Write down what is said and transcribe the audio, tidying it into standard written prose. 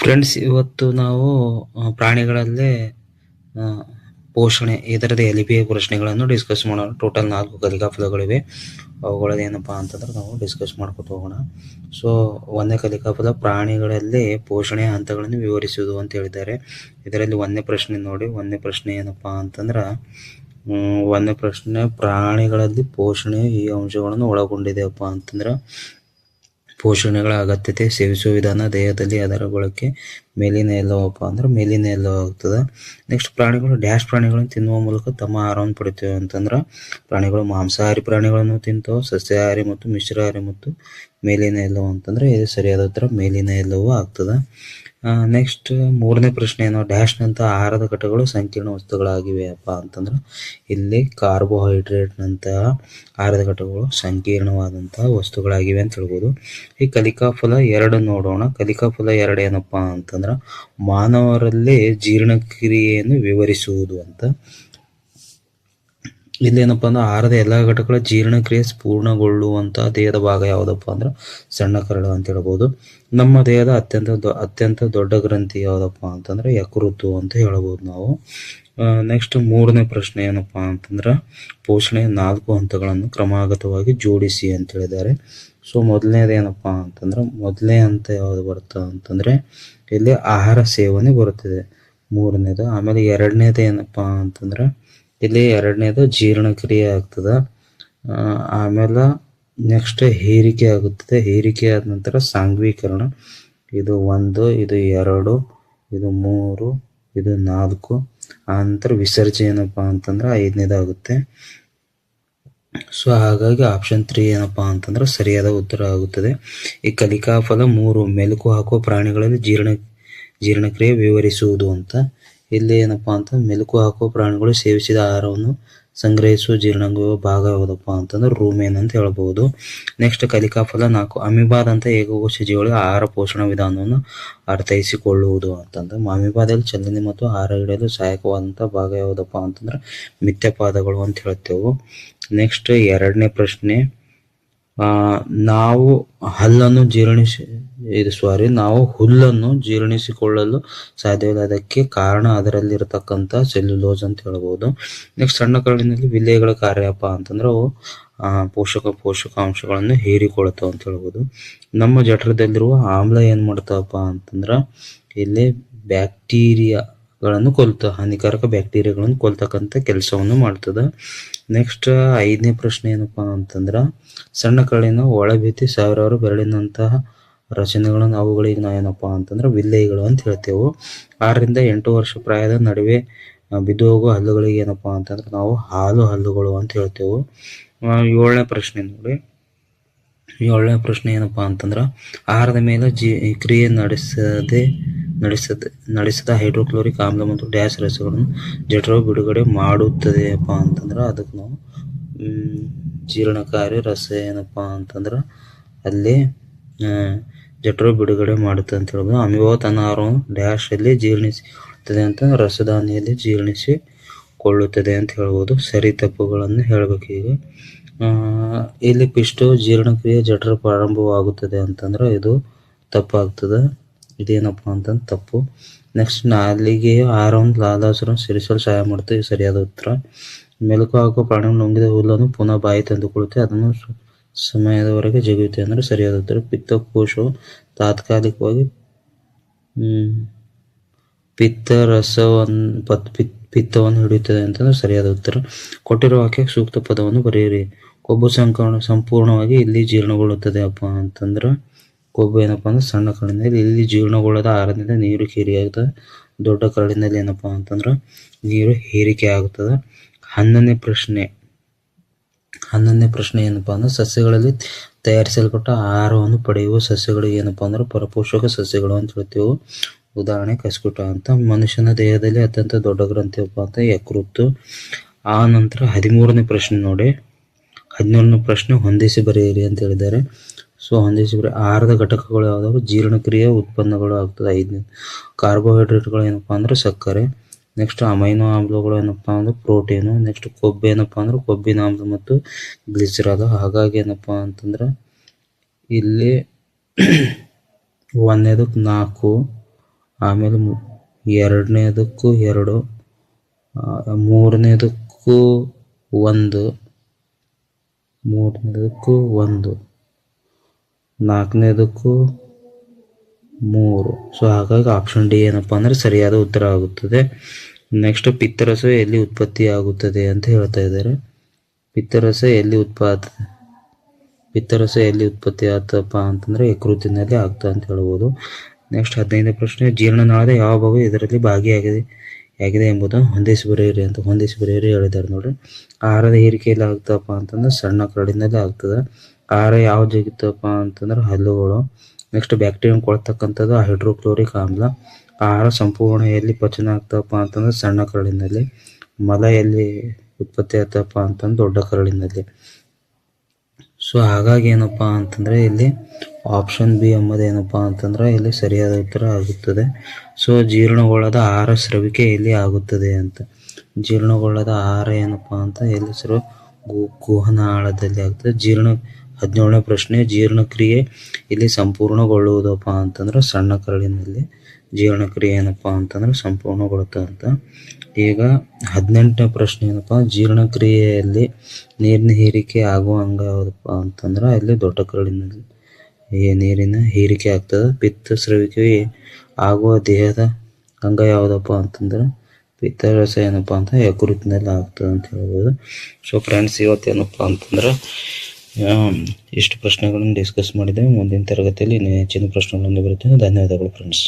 Friends, ಇವತ್ತು ನಾವು ಪ್ರಾಣಿಗಳಲ್ಲೇ ಆ, ಪೋಷಣೆ ಇದರದ ಎಲಿಬಿಯ ಪ್ರಶ್ನೆಗಳನ್ನು ಡಿಸ್ಕಸ್ ಮಾಡೋಣ. ಟೋಟಲ್ 4 ಕಲಿಕಾ ಪದಗಳಿವೆ. ಅವುಗಳೇನಪ್ಪಾ ಅಂತಂದ್ರೆ ನಾವು ಡಿಸ್ಕಸ್ ಮಾಡ್ಕೊತ ಹೋಗೋಣ. ಸೊ, ಒಂದನೇ ಕಲಿಕಾ ಪದ ಪ್ರಾಣಿಗಳಲ್ಲಿ ಪೋಷಣೆಯ ಹಂತಗಳನ್ನು ವಿವರಿಸುವುದು ಅಂತ ಹೇಳಿದ್ದಾರೆ. ಇದರಲ್ಲಿ ಒಂದನೇ ಪ್ರಶ್ನೆ ನೋಡಿ. ಒಂದನೇ ಪ್ರಶ್ನೆ ಏನಪ್ಪಾ ಅಂತಂದ್ರ ಒಂದನೇ ಪ್ರಶ್ನೆ, ಪ್ರಾಣಿಗಳಲ್ಲಿ ಪೋಷಣೆಯ ಈ ಅಂಶಗಳನ್ನು ಒಳಗೊಂಡಿದೆಯಪ್ಪ ಅಂತಂದ್ರ ಪೋಷಣೆಗಳ ಅಗತ್ಯತೆ, ಸೇವಿಸುವ ವಿಧಾನ, ದೇಹದಲ್ಲಿ ಅದರ ಬಳಕೆ, ಮೇಲಿನ ಎಲ್ಲವಪ್ಪ ಅಂದ್ರೆ ಮೇಲಿನ ಎಲ್ಲವ ಆಗ್ತದೆ. ನೆಕ್ಸ್ಟ್, ಪ್ರಾಣಿಗಳು ಡ್ಯಾಶ್ ಪ್ರಾಣಿಗಳನ್ನು ತಿನ್ನುವ ಮೂಲಕ ತಮ್ಮ ಆಹಾರವನ್ನು ಪಡಿತೇವೆ ಅಂತಂದ್ರೆ ಪ್ರಾಣಿಗಳು ಮಾಂಸಾಹಾರಿ ಪ್ರಾಣಿಗಳನ್ನು ತಿಂತಾವೆ, ಸಸ್ಯಾಹಾರಿ ಮತ್ತು ಮಿಶ್ರಾಹಾರಿ ಮತ್ತು ಮೇಲಿನ ಎಲ್ಲವು ಅಂತಂದ್ರೆ ಇದು ಸರಿಯಾದ ಉತ್ತರ ಮೇಲಿನ ಎಲ್ಲವೂ ಆಗ್ತದೆ. ನೆಕ್ಸ್ಟ್, ಮೂರನೇ ಪ್ರಶ್ನೆ ಏನು, ಡ್ಯಾಶ್ನಂಥ ಆಹಾರದ ಘಟಕಗಳು ಸಂಕೀರ್ಣ ವಸ್ತುಗಳಾಗಿವೆಯಪ್ಪ ಅಂತಂದ್ರೆ ಇಲ್ಲಿ ಕಾರ್ಬೋಹೈಡ್ರೇಟ್ನಂತಹ ಆಹಾರದ ಘಟಕಗಳು ಸಂಕೀರ್ಣವಾದಂತಹ ವಸ್ತುಗಳಾಗಿವೆ ಅಂತ ಹೇಳ್ಬೋದು. ಈ ಕಲಿಕಾ ಫಲ 2 ನೋಡೋಣ. ಕಲಿಕಾ ಫಲ 2 ಏನಪ್ಪಾ ಅಂತಂದ್ರೆ ಮಾನವರಲ್ಲಿ ಜೀರ್ಣಕ್ರಿಯೆಯನ್ನು ವಿವರಿಸುವುದು ಅಂತ. ಇಲ್ಲಿ ಏನಪ್ಪಾ ಅಂದ್ರೆ ಆಹಾರದ ಎಲ್ಲಾ ಘಟಕಗಳ ಜೀರ್ಣಕ್ರಿಯೆ ಪೂರ್ಣಗೊಳ್ಳುವಂತ ದೇಹದ ಭಾಗ ಯಾವುದಪ್ಪ ಅಂದ್ರೆ ಸಣ್ಣ ಕರಳು ಅಂತ ಹೇಳ್ಬೋದು. ನಮ್ಮ ದೇಹದ ಅತ್ಯಂತ ದೊಡ್ಡ ಗ್ರಂಥಿ ಯಾವುದಪ್ಪ ಅಂತಂದ್ರೆ ಯಕೃತ್ತು ಅಂತ ಹೇಳ್ಬೋದು ನಾವು. ನೆಕ್ಸ್ಟ್, ಮೂರನೇ ಪ್ರಶ್ನೆ ಏನಪ್ಪಾ ಅಂತಂದ್ರ ಪೋಷಣೆಯ 4 ಹಂತಗಳನ್ನು ಕ್ರಮಾಗತವಾಗಿ ಜೋಡಿಸಿ ಅಂತ ಹೇಳಿದ್ದಾರೆ. ಸೊ, ಮೊದಲನೇದೇನಪ್ಪಾ ಅಂತಂದ್ರೆ ಮೊದಲನೇ ಹಂತ ಯಾವ್ದು ಬರುತ್ತೆ ಅಂತಂದ್ರೆ ಇಲ್ಲಿ ಆಹಾರ ಸೇವನೆ ಬರುತ್ತದೆ ಮೂರನೇದು. ಆಮೇಲೆ ಎರಡನೇದು ಏನಪ್ಪಾ ಅಂತಂದ್ರೆ ಇಲ್ಲಿ ಎರಡನೇದು ಜೀರ್ಣಕ್ರಿಯೆ ಆಗ್ತದ. ಆಮೇಲೆ ನೆಕ್ಸ್ಟ್ ಹೀರಿಕೆ ಆಗುತ್ತದೆ. ಹೀರಿಕೆ ಆದ ನಂತರ ಸಾಂಘ್ವೀಕರಣ. ಇದು 1, ಇದು 2, ಇದು 3, ಇದು 4. ಆ ನಂತರ ವಿಸರ್ಜನೆ ಏನಪ್ಪಾ ಅಂತಂದ್ರೆ 5ನೇದಾಗುತ್ತೆ. ಸೊ, ಹಾಗಾಗಿ ಆಪ್ಷನ್ 3 ಏನಪ್ಪಾ ಅಂತಂದ್ರೆ ಸರಿಯಾದ ಉತ್ತರ ಆಗುತ್ತದೆ. ಈ ಕಲಿಕಾ ಫಲ 3 ಮೆಲುಕು ಹಾಕುವ ಪ್ರಾಣಿಗಳಲ್ಲಿ ಜೀರ್ಣಕ್ರಿಯೆ ವಿವರಿಸುವುದು ಅಂತ. ಇಲ್ಲಿ ಏನಪ್ಪಾ ಅಂತ ಮೆಲುಕು ಹಾಕುವ ಪ್ರಾಣಿಗಳು ಸೇವಿಸಿದ ಆಹಾರವನ್ನು ಸಂಗ್ರಹಿಸುವ ಜೀರ್ಣಾಂಗದ ಭಾಗ ಯಾವುದಪ್ಪ ಅಂತಂದ್ರೆ ರೂಮೇನ್ ಅಂತ ಹೇಳ್ಬಹುದು. ನೆಕ್ಸ್ಟ್, ಕಲಿಕಾ ಫಲ 4 ಅಮೀಬಾದಂತ ಏಕಕೋಶ ಜೀವಿಗಳ ಆಹಾರ ಪೋಷಣಾ ವಿಧಾನವನ್ನು ಅರ್ಥೈಸಿಕೊಳ್ಳುವುದು ಅಂತಂದ್ರೆ ಅಮೀಬಾದಲ್ಲಿ ಚಲನೆ ಮತ್ತು ಆಹಾರ ಹಿಡಿಯಲು ಸಹಾಯಕವಾದಂತ ಭಾಗ ಯಾವುದಪ್ಪ ಅಂತಂದ್ರೆ ಮಿಥ್ಯಪಾದಗಳು ಅಂತ ಹೇಳ್ತೇವೆ. ನೆಕ್ಸ್ಟ್, ಎರಡನೇ ಪ್ರಶ್ನೆ, ನಾವು ಹುಲ್ಲನ್ನು ಜೀರ್ಣಿಸಿಕೊಳ್ಳಲು ಸಾಧ್ಯವಿಲ್ಲ. ಅದಕ್ಕೆ ಕಾರಣ ಅದರಲ್ಲಿರತಕ್ಕಂಥ ಸೆಲ್ಯುಲೋಸ್ ಅಂತ ಹೇಳ್ಬೋದು. ನೆಕ್ಸ್ಟ್, ಸಣ್ಣ ಕರಳಿನಲ್ಲಿ ವಿಲೇಯಗಳ ಕಾರ್ಯಪ್ಪ ಅಂತಂದ್ರೆ ಅವು ಪೋಷಕಾಂಶಗಳನ್ನು ಹೀರಿಕೊಳ್ತಾವ ಅಂತ ಹೇಳ್ಬೋದು. ನಮ್ಮ ಜಠರದಲ್ಲಿರುವ ಆಮ್ಲ ಏನ್ ಮಾಡ್ತಾವಪ್ಪ ಅಂತಂದ್ರ ಇಲ್ಲಿ ಬ್ಯಾಕ್ಟೀರಿಯಾಗಳನ್ನು ಹಾನಿಕಾರಕ ಬ್ಯಾಕ್ಟೀರಿಯಾಗಳನ್ನು ಕೊಲ್ತಕ್ಕಂಥ ಕೆಲಸವನ್ನು ಮಾಡ್ತದ. ನೆಕ್ಸ್ಟ್, 5ನೇ ಪ್ರಶ್ನೆ ಏನಪ್ಪಾ ಅಂತಂದ್ರ ಸಣ್ಣ ಕರಳಿನ ಒಳಭಿತ್ತಿ ಸಾವಿರಾರು ಬೆರಳಿನಂತಹ ರಚನೆಗಳನ್ನು ಅವುಗಳಿಗೆ ನಾವೇನಪ್ಪಾ ಅಂತಂದ್ರೆ ವಿಲ್ಲೆಗಳು ಅಂತ ಹೇಳ್ತೇವೆ. 6 ರಿಂದ 8 ವರ್ಷ ಪ್ರಾಯದ ನಡುವೆ ಬಿದ್ದು ಹೋಗುವ ಹಲ್ಲುಗಳಿಗೆ ಏನಪ್ಪಾ ಅಂತಂದ್ರೆ ನಾವು ಹಾಲು ಹಲ್ಲುಗಳು ಅಂತ ಹೇಳ್ತೇವೆ. 7ನೇ ಪ್ರಶ್ನೆ ನೋಡಿ. 7ನೇ ಪ್ರಶ್ನೆ ಏನಪ್ಪಾ ಅಂತಂದ್ರ ಆಹಾರದ ಮೇಲೆ ಕ್ರಿಯೆ ನಡೆಸದ ಹೈಡ್ರೋಕ್ಲೋರಿಕ್ ಆಮ್ಲ ಮತ್ತು ಡ್ಯಾಶ್ ರಸಗಳನ್ನು ಜಠರವು ಬಿಡುಗಡೆ ಮಾಡುತ್ತದೆಯಪ್ಪ ಅಂತಂದ್ರ ಅದಕ್ಕೆ ನಾವು ಜೀರ್ಣಕಾರಿ ರಸ ಏನಪ್ಪಾ ಅಂತಂದ್ರ ಅಲ್ಲಿ ಜಠರವು ಬಿಡುಗಡೆ ಮಾಡುತ್ತೆ ಅಂತ ಹೇಳ್ಬೋದು. ಅಮೀಬಾವು ತನ್ನ ಆಹಾರವನ್ನು ಡ್ಯಾಶ್ ಅಲ್ಲಿ ಜೀರ್ಣಿಸಿಕೊಳ್ಳುತ್ತದೆ ಅಂತ ರಸದಾನಿಯಲ್ಲಿ ಜೀರ್ಣಿಸಿಕೊಳ್ಳುತ್ತದೆ ಅಂತ ಹೇಳ್ಬೋದು. ಸರಿ ತಪ್ಪುಗಳನ್ನು ಹೇಳ್ಬೇಕು. ಈಗ ಇಲ್ಲಿ ಪಿಷ್ಟೋ ಜೀರ್ಣಕ್ರಿಯೆ ಜಠರ ಪ್ರಾರಂಭವಾಗುತ್ತದೆ ಅಂತಂದ್ರೆ ಇದು ತಪ್ಪಾಗ್ತದೆ. ಇದೇನಪ್ಪಾ ಅಂತಂದ್ರೆ ತಪ್ಪು. ನೆಕ್ಸ್ಟ್, ನಾಲಿಗೆಯು ಆಹಾರವನ್ನು ಲಾಲಾಸರನ್ನು ಸೇರಿಸಲು ಸಹಾಯ ಮಾಡುತ್ತೆ. ಸರಿಯಾದ ಉತ್ತರ. ಮೆಲುಕು ಹಾಕುವ ಪ್ರಾಣಿಗಳು ನುಂಗಿದ ಹುಲ್ಲನ್ನು ಪುನಃ ಬಾಯಿ ತಂದುಕೊಳ್ಳುತ್ತೆ, ಅದನ್ನು ಸಮಯದವರೆಗೆ ಜಗಿಯುತ್ತೆ ಅಂದ್ರೆ ಸರಿಯಾದ ಉತ್ತರ. ಪಿತ್ತಕೋಶವು ತಾತ್ಕಾಲಿಕವಾಗಿ ಪಿತ್ತವನ್ನು ಹಿಡಿಯುತ್ತದೆ ಅಂತಂದ್ರೆ ಸರಿಯಾದ ಉತ್ತರ. ಕೊಟ್ಟಿರುವ ವಾಕ್ಯಕ್ಕೆ ಸೂಕ್ತ ಪದವನ್ನು ಬರೆಯಿರಿ. ಕೊಬ್ಬು ಸಂಪೂರ್ಣವಾಗಿ ಇಲ್ಲಿ ಜೀರ್ಣಗೊಳ್ಳುತ್ತದೆ ಅಪ್ಪ ಅಂತಂದ್ರ ಕೊಬ್ಬು ಏನಪ್ಪಾ ಅಂದ್ರೆ ಸಣ್ಣ ಕರಳಿನಲ್ಲಿ ಇಲ್ಲಿ ಜೀರ್ಣಗೊಳ್ಳದ ಆಹಾರದಿಂದ ನೀರು ಹೀರಿಯಾಗ್ತದೆ. ದೊಡ್ಡ ಕರಳಿನಲ್ಲಿ ಏನಪ್ಪಾ ಅಂತಂದ್ರ ನೀರು ಹೀರಿಕೆ ಆಗುತ್ತದೆ. 11ನೇ ಪ್ರಶ್ನೆ ಏನಪ್ಪಾ ಅಂದ್ರೆ ಸಸ್ಯಗಳಲ್ಲಿ ತಯಾರಿಸಲ್ಪಟ್ಟ ಆಹಾರವನ್ನು ಪಡೆಯುವ ಸಸ್ಯಗಳಿಗೆ ಏನಪ್ಪಾ ಅಂದ್ರೆ ಪರಪೋಷಕ ಸಸ್ಯಗಳು ಅಂತ ಹೇಳ್ತೇವೆ. ಉದಾಹರಣೆ ಕಸ್ಕುಟ ಅಂತ. ಮನುಷ್ಯನ ದೇಹದಲ್ಲಿ ಅತ್ಯಂತ ದೊಡ್ಡ ಗ್ರಂಥಿ ಅಪ್ಪ ಅಂತ ಯಕೃತ್ತು. ಆ ನಂತರ 13ನೇ ಪ್ರಶ್ನೆ ನೋಡಿ. 14ನೇ ಪ್ರಶ್ನೆ ಹೊಂದಿಸಿ ಬರೆಯಿರಿ ಅಂತ ಹೇಳಿದ್ದಾರೆ. ಸೊ, ಹೊಂದಿಸಿ ಆಹಾರದ ಘಟಕಗಳು ಯಾವ್ದಾವು ಜೀರ್ಣಕ್ರಿಯೆ ಉತ್ಪನ್ನಗಳು ಆಗ್ತದೆ. 5ನೇ ಕಾರ್ಬೋಹೈಡ್ರೇಟ್ಗಳು ಏನಪ್ಪಾ ಅಂದ್ರೆ ಸಕ್ಕರೆ. ನೆಕ್ಸ್ಟ್, ಅಮೈನೋ ಆಮ್ಲಗಳು ಏನಪ್ಪಾ ಅಂದ್ರೆ ಪ್ರೋಟೀನು. ನೆಕ್ಸ್ಟ್, ಕೊಬ್ಬು ಏನಪ್ಪಾ ಅಂದ್ರೆ ಕೊಬ್ಬಿನ ಆಮ್ಲ ಮತ್ತು ಗ್ಲಿಸರಾಲ್. ಹಾಗಾಗಿ ಏನಪ್ಪಾ ಅಂತಂದ್ರೆ ಇಲ್ಲಿ 1ನೇದಕ್ಕೆ 4 ಆಮೇಲೆ ಎರಡನೇದಕ್ಕೂ 2, ಮೂರನೇದಕ್ಕೂ 1, ನಾಲ್ಕನೇದಕ್ಕೂ 3. ಸೊ ಹಾಗಾಗಿ ಆಪ್ಷನ್ ಡಿ ಏನಪ್ಪ ಅಂದರೆ ಸರಿಯಾದ ಉತ್ತರ ಆಗುತ್ತದೆ. ನೆಕ್ಸ್ಟ್ ಪಿತ್ತರಸ ಎಲ್ಲಿ ಉತ್ಪತ್ತಿ ಆಗುತ್ತದೆ ಅಂತ ಹೇಳ್ತಾ ಇದ್ದಾರೆ. ಪಿತ್ತರಸ ಎಲ್ಲಿ ಉತ್ಪತ್ತಿ ಆಗ್ತಪ್ಪ ಅಂತಂದ್ರೆ ಯಕೃತ್ತಿನಲ್ಲಿ ಆಗ್ತಾ ಅಂತ ಹೇಳ್ಬೋದು. ನೆಕ್ಸ್ಟ್ 15ನೇ ಪ್ರಶ್ನೆ, ಜೀರ್ಣನಾಳದ ಯಾವ ಭಾಗ ಇದರಲ್ಲಿ ಭಾಗಿಯಾಗಿದೆ ಎಂಬುದನ್ನು ಹೊಂದಿಸಿ ಬರೆಯಿರಿ ಅಂತ ಹೇಳಿದ್ದಾರೆ ನೋಡ್ರಿ. ಆಹಾರದ ಹೀರಿಕೆಯಲ್ಲಿ ಆಗ್ತಪ್ಪ ಅಂತಂದ್ರೆ ಸಣ್ಣ ಕರಳಿನಲ್ಲಿ ಆಗ್ತದೆ. ಆಹಾರ ಯಾವ ಜಗಿತಪ್ಪ ಅಂತಂದ್ರೆ ಹಲ್ಲುಗಳು. ನೆಕ್ಸ್ಟ್ ಬ್ಯಾಕ್ಟೀರಿಯಂ ಕೊಳ್ತಕ್ಕಂಥದ್ದು ಹೈಡ್ರೋಕ್ಲೋರಿಕ್ ಆಮ್ಲ. ಆಹಾರ ಸಂಪೂರ್ಣ ಎಲ್ಲಿ ಪಚನ ಆಗ್ತಪ್ಪ ಅಂತಂದ್ರೆ ಸಣ್ಣ ಕರಳಿನಲ್ಲಿ. ಮಲ ಎಲ್ಲಿ ಉತ್ಪತ್ತಿ ಆಗ್ತಪ್ಪ ಅಂತಂದ್ರೆ ದೊಡ್ಡ ಕರಳಿನಲ್ಲಿ. ಸೊ ಹಾಗಾಗಿ ಏನಪ್ಪ ಅಂತಂದ್ರೆ ಇಲ್ಲಿ ಆಪ್ಷನ್ ಬಿ ಎಂಬುದೇನಪ್ಪ ಅಂತಂದ್ರೆ ಇಲ್ಲಿ ಸರಿಯಾದ ಉತ್ತರ ಆಗುತ್ತದೆ. ಸೊ ಜೀರ್ಣಗೊಳ್ಳದ ಆಹಾರ ಸ್ರವಿಕೆ ಎಲ್ಲಿ ಆಗುತ್ತದೆ ಅಂತ. ಜೀರ್ಣಗೊಳ್ಳದ ಆಹಾರ ಏನಪ್ಪ ಅಂತ ಎಲ್ಲಿ ಗುಹನಾಳದಲ್ಲಿ ಆಗ್ತದೆ. 17ನೇ ಪ್ರಶ್ನೆ, ಜೀರ್ಣಕ್ರಿಯೆ ಇಲ್ಲಿ ಸಂಪೂರ್ಣಗೊಳ್ಳುವುದಪ್ಪ ಅಂತಂದ್ರೆ ಸಣ್ಣ ಕರಳಿನಲ್ಲಿ ಜೀರ್ಣಕ್ರಿಯೆ ಏನಪ್ಪ ಅಂತಂದ್ರೆ ಸಂಪೂರ್ಣಗೊಳ್ಳುತ್ತೆ ಅಂತ. ಈಗ 18ನೇ ಪ್ರಶ್ನೆ ಏನಪ್ಪ, ಜೀರ್ಣಕ್ರಿಯೆಯಲ್ಲಿ ನೀರಿನ ಹೀರಿಕೆ ಆಗುವ ಅಂಗ ಯಾವುದಪ್ಪ ಅಂತಂದ್ರೆ ಅಲ್ಲಿ ದೊಡ್ಡ ಕರಳಿನಲ್ಲಿ ನೀರಿನ ಹೀರಿಕೆ ಆಗ್ತದೆ. ಪಿತ್ತ ಸ್ರವಿಕೆ ಆಗುವ ದೇಹದ ಅಂಗ ಯಾವುದಪ್ಪ ಅಂತಂದ್ರೆ ಪಿತ್ತರಸ ಏನಪ್ಪ ಅಂತ ಯಕೃತ್ತಿನಲ್ಲಿ ಆಗ್ತದೆ ಅಂತ ಹೇಳ್ಬೋದು. ಸೊ ಫ್ರೆಂಡ್ಸ್, ಇವತ್ತೇನಪ್ಪ ಅಂತಂದ್ರೆ ಇಷ್ಟು ಪ್ರಶ್ನೆಗಳನ್ನು ಡಿಸ್ಕಸ್ ಮಾಡಿದ್ದೇವೆ. ಮುಂದಿನ ತರಗತಿಯಲ್ಲಿ ಹೆಚ್ಚಿನ ಪ್ರಶ್ನೆಗಳನ್ನು ಬರುತ್ತೇನೆ. ಧನ್ಯವಾದಗಳು ಫ್ರೆಂಡ್ಸ್.